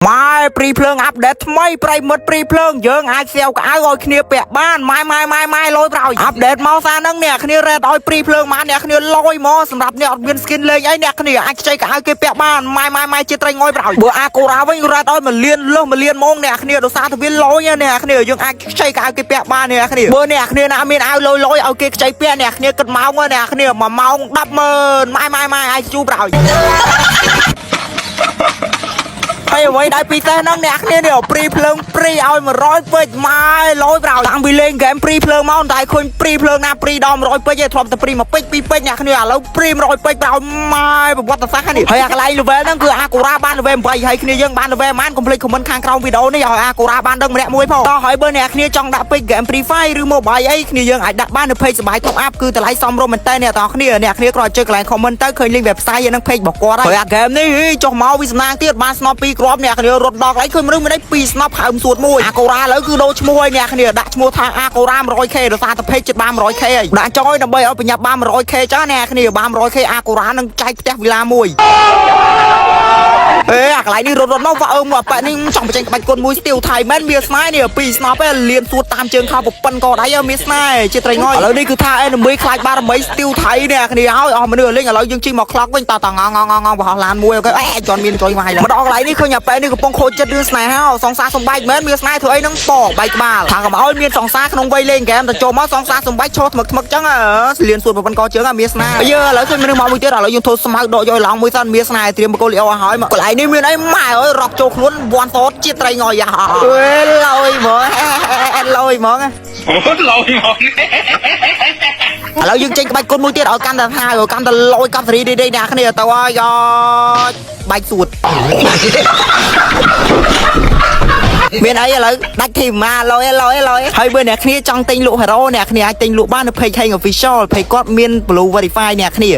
ម៉ែព្រីភ្លើងអាប់ដេតថ្មីប្រិមិត្តព្រីភ្លើងយើងអាចសៀវកៅឲ្យគ្នាពាក់បានម៉ែលយប្រោយអាប់ដេតមកសារហ្នឹងអ្នកគ្នារ៉េតឲ្យព្រីភ្លើងមកអ្នកគ្នាលយមកសម្រាប់អ្នកអត់មាន skin លេងអីអ្នកគ្នាអាចខ្ចីកៅគេពាក់បានម៉ែជាត្រីងយប្រោយបើអាកូរ៉ាវិញរ៉េតឲ្យ1លានលើស1លានម៉ងអ្នកគ្នាដោយសារតែវាលយអ្នកគ្នាយើងអាចខ្ចីកៅគេពាក់បានអ្នកគ្នាបើអ្នកគ្នាណាមានអាវលយឲ្យគេខ្ចីពាក់អ្នកគ្នាគិតម៉ោងអ្នកគ្នា1ម៉ោង100000ម៉ែអាចជូប្រោយហើយអ្វីដែលពិសេសហ្នឹងអ្នកគ្នានេះព្រីភ្លើងព្រីឲ្យ100ពេជ្រម៉ែលយប្រោតាំងពីលេងហ្គេមព្រីភ្លើងមកតែឃើញព្រីភ្លើងណាព្រីដល់100ពេជ្រឯងធ្លាប់តែព្រី1ពេជ្រ2ពេជ្រអ្នកគ្នាឥឡូវព្រី100ពេជ្រប្រោម៉ែប្រវត្តិសាស្ត្រនេះហើយអាកន្លែង level ហ្នឹងគឺអាកូរ៉ាបាន level 8ហើយគ្នាយើងបាន level ប៉ុន្មានកុំភ្លេច comment ខាងក្រោមវីដេអូនេះឲ្យអាកូរ៉ាបានដឹងម្នាក់មួយផងតោះហើយបើអ្នកគ្នាចង់ដាក់ពេជ្រ game Free Fire ឬ mobile អីគ្នាយើងអាចដាក់បាននៅ page សបាយ top up គឺតម្លៃសមរម្យមែនតើអ្នកគ្នាគ្រាន់ចុចកន្លែង comment ទៅឃើញ link website ហ្នឹង page របស់គាត់ហើយអា game នេះចុះមកវាសំណាងទៀតបានស្នប់2គ្រាប់អ្នកគ្នារត់ដល់កន្លែងឃើញមនុស្សមាន2ស្នប់ហើមសួតមួយអាកូរ៉ាឥឡូវគឺដូរឈ្មោះឲ្យអ្នកគ្នាដាក់ឈ្មោះថាអាកូរ៉ា 100k ដោយសារតែ page ចិត្តបាន 100k ហើយដាក់ចុយដើម្បីឲ្យបញ្ញាប់បាន 100k ចាអ្នកគ្នាបាន 100k អាកូរ៉ានឹងចែកផ្ទះវិឡាមួយអាកន្លែងនេះរត់មកអើមកប៉នេះចង់បញ្ចេញក្បាច់គុណមួយស្ទៀវថៃមែនវាស្នាយនេះ2ស្នប់ឯងលៀនសួតតាមជើងខោប្រប៉ិនកដៃមានស្នាយជាត្រីងយឥឡូវនេះគឺថា enemy ខ្លាចបារមីស្ទៀវថៃអ្នកគ្នាឲ្យអស់មនុស្សលេងឥឡូវយើងជិះមកខ្លកវិញតងងបោះឡានមួយអូខេចន់មានចុយមកហើយមកដល់កន្លែងនេះឃើញអាប៉ែនេះកំពុងខូចចិត្តរឿងស្នេហាសង្សារសំបែកមែនមានស្នេហ៍ធ្វើអីនឹងប៉បែកក្បាលថាកុំឲ្យមានសង្សារក្នុងវ័យលេងហ្គេមតែចូលមកសង្សារសំបែកឈរថ្មឹកចឹងលៀនសួតប្រប៉ិនកជើងមានស្នេហ៍យើឥឡូវឃើញមនុស្សមកមួយទៀតឥឡូវយើងធ្វើស្មៅដកយកឡងមួយសិនមានស្នេហ៍ត្រៀមបកគោលីអូឲ្យហើយកន្លែងនេះមានអីម៉ែអើយរកចូលខ្លួនវាន់សតជាត្រីងយយ៉ាលយហ្មងលយហ្មងឥឡូវយើងចេញក្បាច់គុណមួយទៀតឲ្យកាន់តែថាឲ្យកាន់តែលយកប់សេរីនេះអ្នកគ្នាទៅឲ្យបែកសួតមានអីឥឡូវដាច់ធីមមកលយហើយបើអ្នកគ្នាចង់ទិញលក់ hero អ្នកគ្នាអាចទិញលក់បាននៅ page Heng Official ភ័យគាត់មាន blue verify អ្នកគ្នា